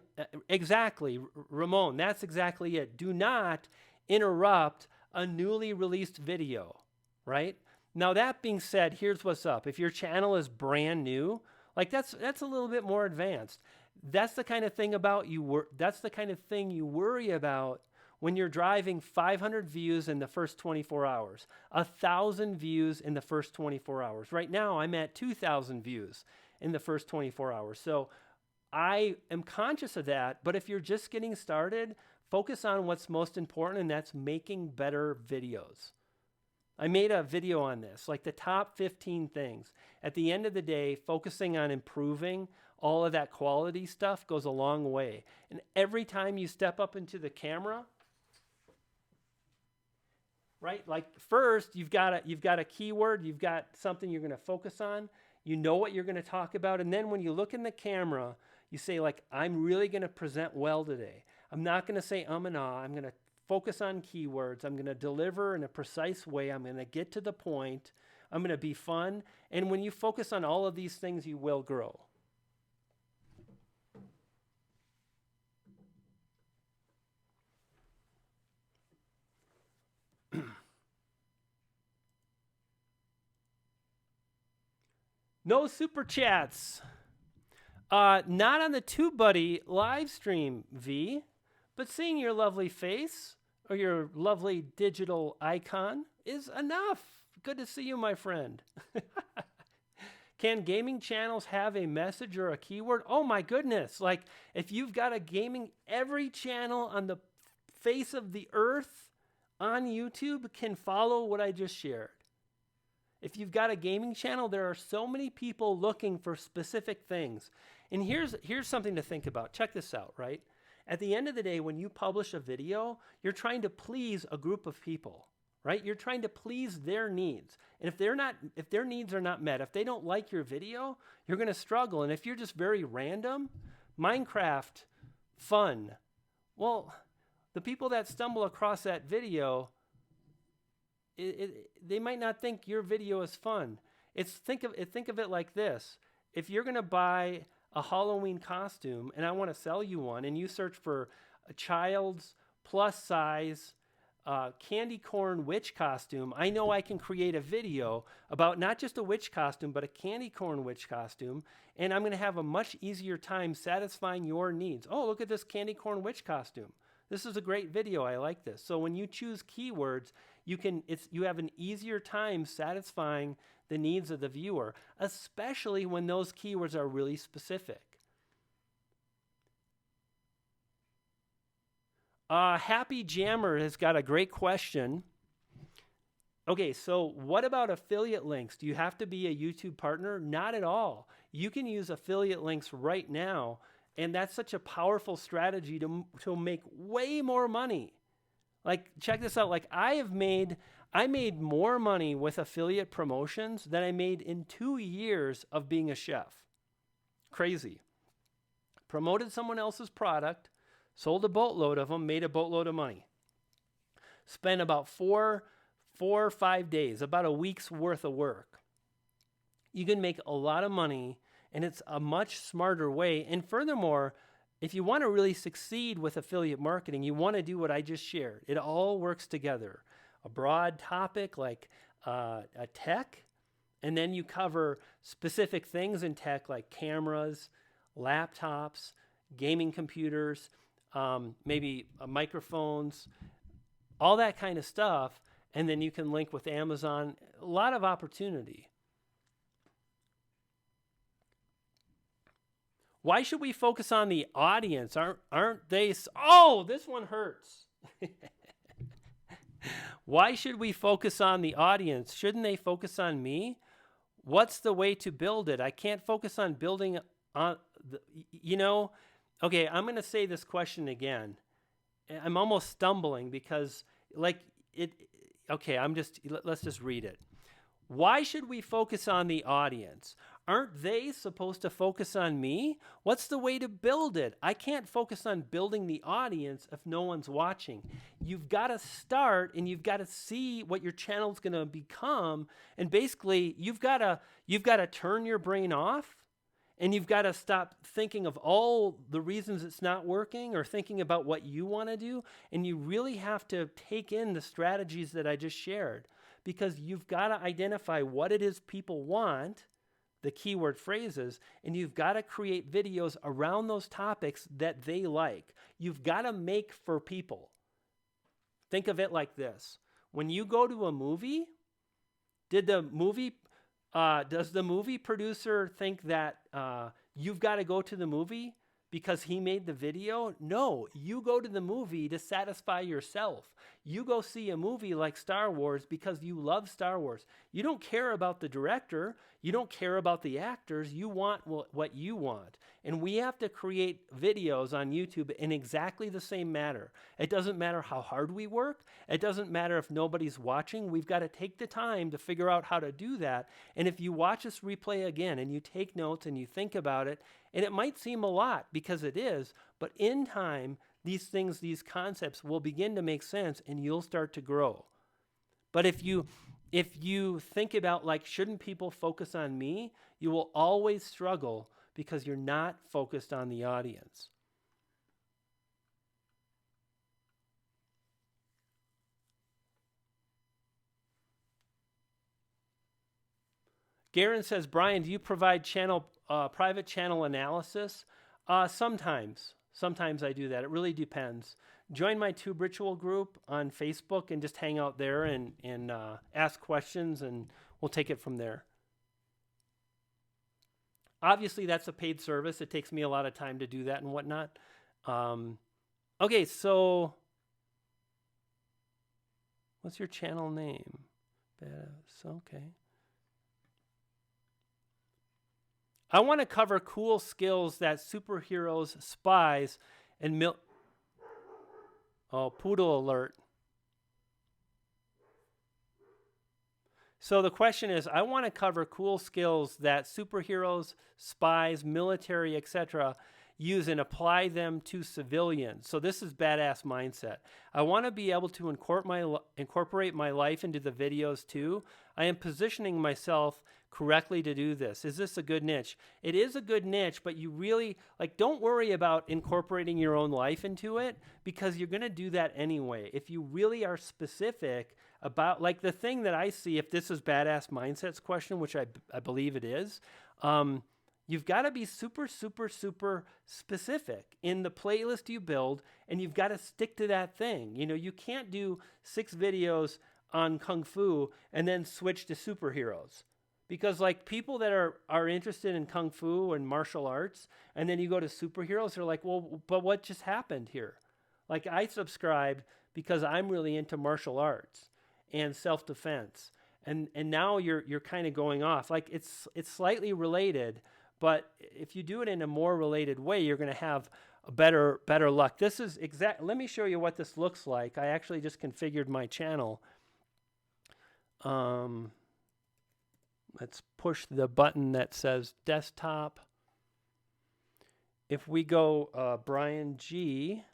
Exactly, Ramon, that's exactly it. Do not interrupt a newly released video, right? Now, that being said, here's what's up. If your channel is brand new, like that's a little bit more advanced. That's the kind of thing that's the kind of thing you worry about when you're driving 500 views in the first 24 hours, 1,000 views in the first 24 hours. Right now, I'm at 2,000 views in the first 24 hours. So I am conscious of that, but if you're just getting started, focus on what's most important, and that's making better videos. I made a video on this, like the top 15 things. At the end of the day, focusing on improving all of that quality stuff goes a long way. And every time you step up into the camera, right? Like first, you've got a keyword, you've got something you're going to focus on, you know what you're going to talk about, and then when you look in the camera, you say like, I'm really going to present well today. I'm not going to say and ah. I'm going to focus on keywords. I'm going to deliver in a precise way. I'm going to get to the point. I'm going to be fun. And when you focus on all of these things, you will grow. No super chats. Not on the TubeBuddy live stream, V, but seeing your lovely face or your lovely digital icon is enough. Good to see you, my friend. Can gaming channels have a message or a keyword? Oh my goodness. Like if you've got a gaming, every channel on the face of the earth on YouTube can follow what I just shared. If you've got a gaming channel, there are so many people looking for specific things. And here's something to think about. Check this out, right? At the end of the day, when you publish a video, you're trying to please a group of people, right? You're trying to please their needs. And if their needs are not met, if they don't like your video, you're going to struggle. And if you're just very random, Minecraft, fun. Well, the people that stumble across that video, they might not think your video is fun. Think of it like this. If you're going to buy a Halloween costume and I want to sell you one and you search for a child's plus size candy corn witch costume, I know I can create a video about not just a witch costume, but a candy corn witch costume, and I'm going to have a much easier time satisfying your needs. Oh, look at this candy corn witch costume. This is a great video. I like this. So when you choose keywords, you have an easier time satisfying the needs of the viewer, especially when those keywords are really specific. Happy Jammer has got a great question. Okay, so what about affiliate links? Do you have to be a YouTube partner? Not at all. You can use affiliate links right now, and that's such a powerful strategy to make way more money. Like, check this out. Like, I made more money with affiliate promotions than I made in 2 years of being a chef. Crazy. Promoted someone else's product, sold a boatload of them, made a boatload of money. Spent about four or 5 days, about a week's worth of work. You can make a lot of money, and it's a much smarter way. And furthermore, if you want to really succeed with affiliate marketing, you want to do what I just shared. It all works together. A broad topic like a tech, and then you cover specific things in tech like cameras, laptops, gaming computers, maybe microphones, all that kind of stuff, and then you can link with Amazon. A lot of opportunity. Why should we focus on the audience? Aren't they? Oh, this one hurts. Why should we focus on the audience? Shouldn't they focus on me? What's the way to build it? I can't focus on building on okay, I'm going to say this question again. I'm almost stumbling because let's just read it. Why should we focus on the audience? Aren't they supposed to focus on me? What's the way to build it? I can't focus on building the audience if no one's watching. You've got to start and you've got to see what your channel's going to become. And basically, you've got to turn your brain off, and you've got to stop thinking of all the reasons it's not working or thinking about what you want to do. And you really have to take in the strategies that I just shared, because you've got to identify what it is people want, the keyword phrases, and you've got to create videos around those topics that they like. You've got to make for people. Think of it like this. When you go to a movie, does the movie producer think that you've got to go to the movie because he made the video? No, you go to the movie to satisfy yourself. You go see a movie like Star Wars because you love Star Wars. You don't care about the director. You don't care about the actors. You want what you want. And we have to create videos on YouTube in exactly the same manner. It doesn't matter how hard we work. It doesn't matter if nobody's watching. We've got to take the time to figure out how to do that. And if you watch this replay again and you take notes and you think about it, and it might seem a lot because it is, but in time, these things, these concepts will begin to make sense and you'll start to grow. But if you think about like, shouldn't people focus on me? You will always struggle because you're not focused on the audience. Garen says, Brian, do you provide private channel analysis? Sometimes I do that. It really depends. Join my Tube Ritual group on Facebook and just hang out there and ask questions, and we'll take it from there. Obviously, that's a paid service. It takes me a lot of time to do that and whatnot. Okay, so what's your channel name? Okay. I want to cover cool skills that superheroes, spies, and poodle alert. So the question is, I want to cover cool skills that superheroes, spies, military, etc. use and apply them to civilians. So this is badass mindset. I want to be able to incorporate my life into the videos too. I am positioning myself correctly to do this. Is this a good niche? It is a good niche, but you really, don't worry about incorporating your own life into it because you're going to do that anyway. If you really are specific about, the thing that I see, if this is badass mindsets question, which I believe it is, you've got to be super, super, super specific in the playlist you build, and you've got to stick to that thing. You can't do 6 videos on Kung Fu and then switch to superheroes. Because people that are interested in Kung Fu and martial arts, and then you go to superheroes, they're like, well, but what just happened here? I subscribed because I'm really into martial arts and self-defense. And now you're kind of going off. It's slightly related, but if you do it in a more related way, you're going to have a better luck. This is let me show you what this looks like. I actually just configured my channel. Let's push the button that says desktop. If we go Brian G,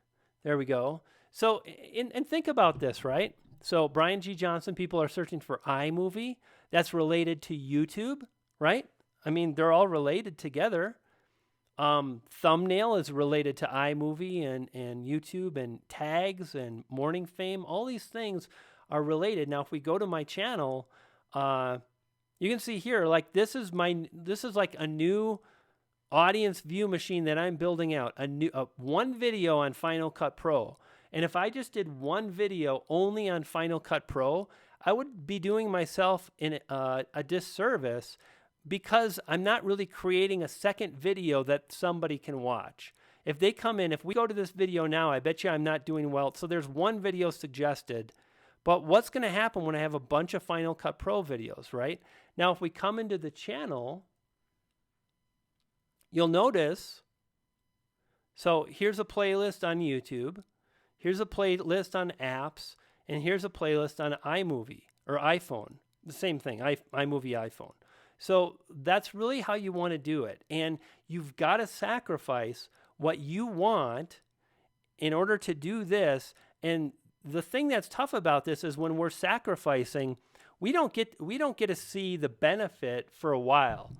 there we go. So, and think about this, right? So Brian G. Johnson, people are searching for iMovie. That's related to YouTube, right? I mean, they're all related together. Thumbnail is related to iMovie and YouTube, and tags and morning fame. All these things are related. Now, if we go to my channel, you can see here, this is like a new audience view machine that I'm building out. One video on Final Cut Pro. And if I just did one video only on Final Cut Pro, I would be doing myself a disservice because I'm not really creating a second video that somebody can watch. If they come in, if we go to this video now, I bet you I'm not doing well. So there's one video suggested. But what's going to happen when I have a bunch of Final Cut Pro videos, right? Now, if we come into the channel, you'll notice, so here's a playlist on YouTube, here's a playlist on apps, and here's a playlist on iMovie or iPhone. The same thing, iMovie, iPhone. So that's really how you want to do it. And you've got to sacrifice what you want in order to do this. And the thing that's tough about this is when we're sacrificing, we don't get to see the benefit for a while.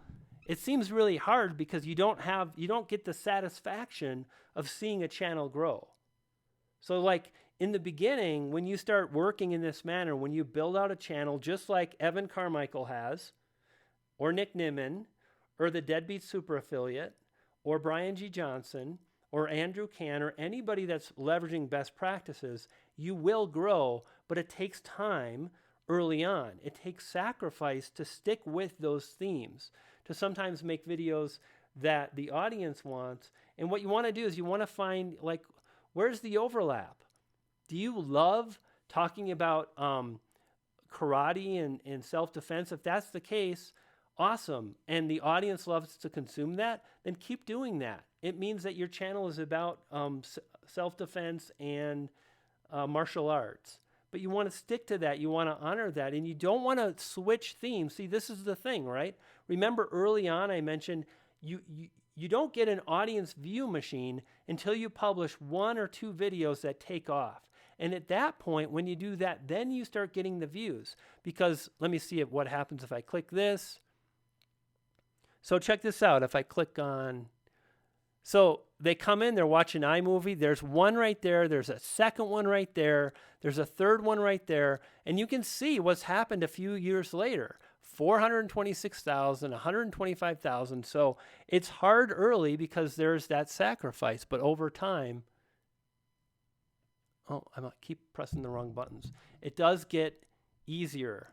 It seems really hard because you don't get the satisfaction of seeing a channel grow. So in the beginning, when you start working in this manner, when you build out a channel just like Evan Carmichael has, or Nick Nimmin, or the Deadbeat Super Affiliate, or Brian G. Johnson, or Andrew Can, or anybody that's leveraging best practices, you will grow, but it takes time early on. It takes sacrifice to stick with those themes, to sometimes make videos that the audience wants. And what you want to do is you want to find, where's the overlap? Do you love talking about karate and self-defense? If that's the case, Awesome. And the audience loves to consume that, then keep doing that. It means that your channel is about self-defense and martial arts. But you want to stick to that. You want to honor that. And you don't want to switch themes. See, this is the thing, right? Remember early on I mentioned you don't get an audience view machine until you publish 1 or 2 videos that take off. And at that point, when you do that, then you start getting the views. Because let me see what happens if I click this. So check this out. If I click on, so they come in, they're watching iMovie. There's one right there. There's a second one right there. There's a third one right there. And you can see what's happened a few years later. 426,000, 125,000. So it's hard early because there's that sacrifice. But over time, oh, I keep pressing the wrong buttons. It does get easier.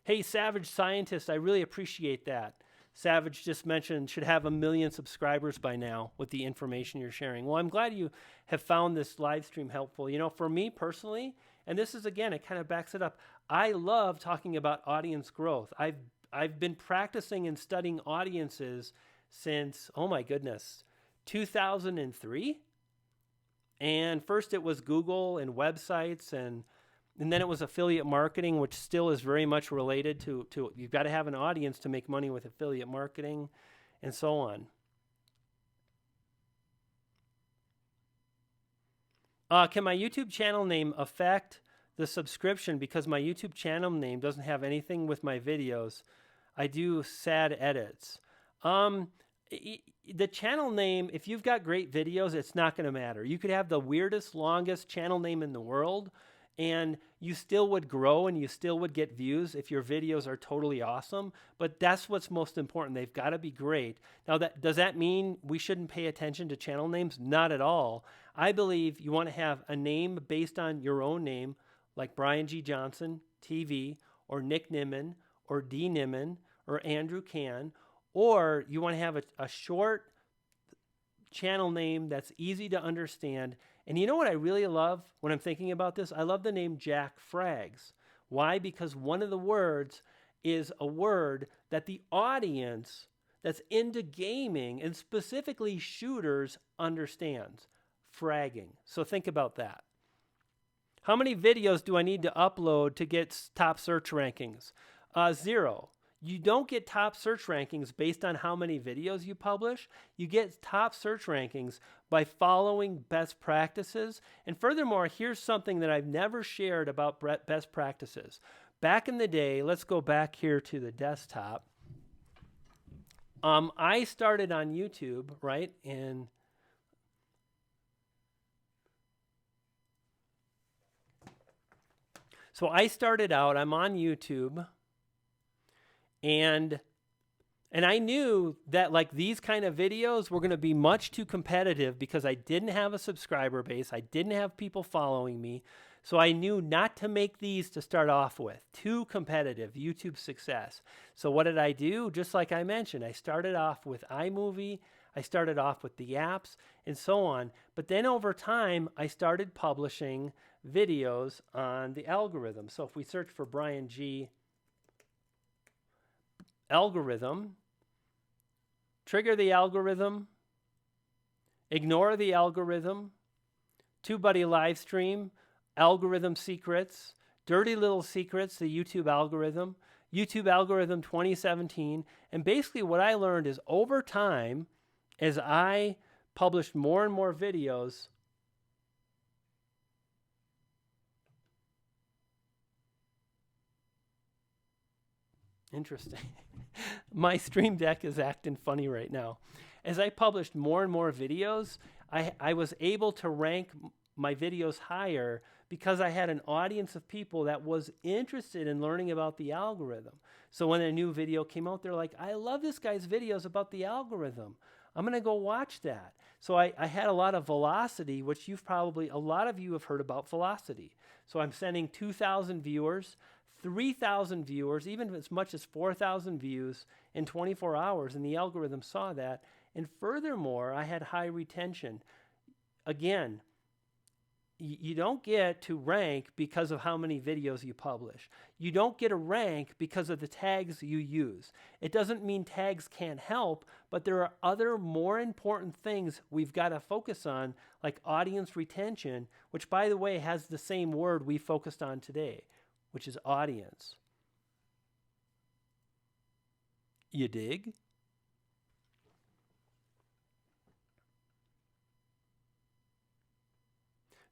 Hey, Savage Scientist, I really appreciate that. Savage just mentioned should have 1 million subscribers by now with the information you're sharing. Well, I'm glad you have found this live stream helpful. You know, for me personally, and this is, again, it kind of backs it up. I love talking about audience growth. I've been practicing and studying audiences since, oh my goodness, 2003. And first it was Google and websites, and then it was affiliate marketing, which still is very much related to you've got to have an audience to make money with affiliate marketing and so on. Can my YouTube channel name affect the subscription because my YouTube channel name doesn't have anything with my videos? I do sad edits. The channel name, if you've got great videos, it's not going to matter. You could have the weirdest, longest channel name in the world, and you still would grow and you still would get views if your videos are totally awesome. But that's what's most important. They've got to be great. Now, does that mean we shouldn't pay attention to channel names? Not at all. I believe you want to have a name based on your own name, like Brian G. Johnson TV, or Nick Nimmin, or D. Nimmin, or Andrew Can, or you want to have a short channel name that's easy to understand. And you know what I really love when I'm thinking about this? I love the name Jack Frags. Why? Because one of the words is a word that the audience that's into gaming and specifically shooters understands. Fragging. So think about that. How many videos do I need to upload to get top search rankings? 0. You don't get top search rankings based on how many videos you publish. You get top search rankings by following best practices. And furthermore, here's something that I've never shared about best practices. Back in the day, let's go back here to the desktop. I started on YouTube, right? And so I started out, I'm on YouTube. And I knew that like these kind of videos were going to be much too competitive because I didn't have a subscriber base. I didn't have people following me. So I knew not to make these to start off with. Too competitive, YouTube success. So what did I do? Just like I mentioned, I started off with iMovie. I started off with the apps and so on. But then over time, I started publishing videos on the algorithm. So if we search for Brian G. algorithm, trigger the algorithm, ignore the algorithm, TubeBuddy live stream, algorithm secrets, dirty little secrets, the YouTube algorithm 2017. And basically what I learned is over time, as I published more and more videos, interesting. My Stream Deck is acting funny right now. As I published more and more videos, I was able to rank my videos higher because I had an audience of people that was interested in learning about the algorithm. So when a new video came out, they're like, I love this guy's videos about the algorithm. I'm going to go watch that. So I had a lot of velocity, which a lot of you have heard about velocity. So I'm sending 2,000 viewers, 3,000 viewers, even as much as 4,000 views in 24 hours, and the algorithm saw that. And furthermore, I had high retention. Again, you don't get to rank because of how many videos you publish. You don't get a rank because of the tags you use. It doesn't mean tags can't help, but there are other more important things we've got to focus on, like audience retention, which, by the way, has the same word we focused on today, which is audience. You dig?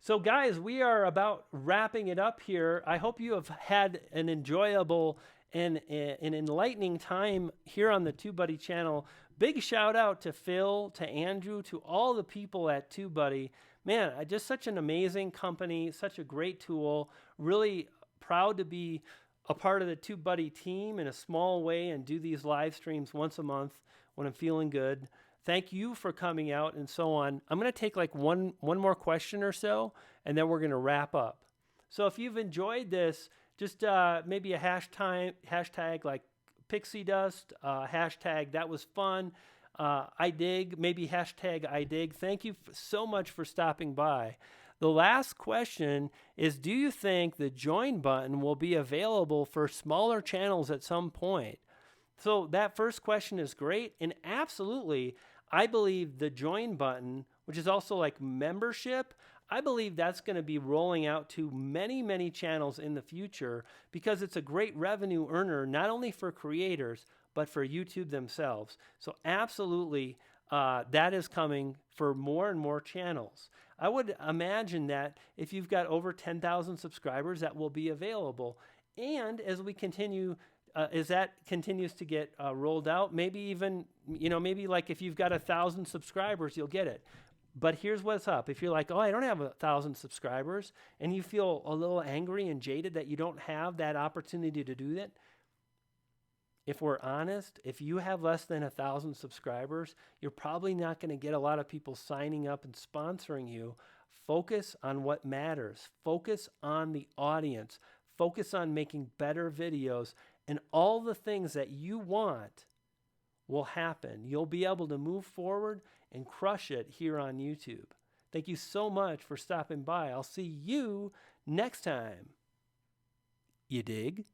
So guys, we are about wrapping it up here. I hope you have had an enjoyable and an enlightening time here on the TubeBuddy channel. Big shout out to Phil, to Andrew, to all the people at TubeBuddy. Man, just such an amazing company, such a great tool. Really proud to be a part of the TubeBuddy team in a small way and do these live streams once a month when I'm feeling good. Thank you for coming out and so on. I'm going to take like one more question or so, and then we're going to wrap up. So if you've enjoyed this, just maybe a hashtag like pixie dust, hashtag that was fun, I dig, maybe hashtag I dig. Thank you so much for stopping by. The last question is, do you think the join button will be available for smaller channels at some point? So that first question is great, and absolutely, I believe the join button, which is also like membership, I believe that's going to be rolling out to many, many channels in the future because it's a great revenue earner, not only for creators, but for YouTube themselves. So absolutely, that is coming for more and more channels. I would imagine that if you've got over 10,000 subscribers, that will be available. And as we continue, as that continues to get rolled out, maybe even, maybe like if you've got 1,000 subscribers, you'll get it. But here's what's up. If you're like, oh, I don't have 1,000 subscribers, and you feel a little angry and jaded that you don't have that opportunity to do that, if we're honest, if you have less than 1,000 subscribers, you're probably not going to get a lot of people signing up and sponsoring you. Focus on what matters. Focus on the audience. Focus on making better videos, and all the things that you want will happen. You'll be able to move forward and crush it here on YouTube. Thank you so much for stopping by. I'll see you next time. You dig?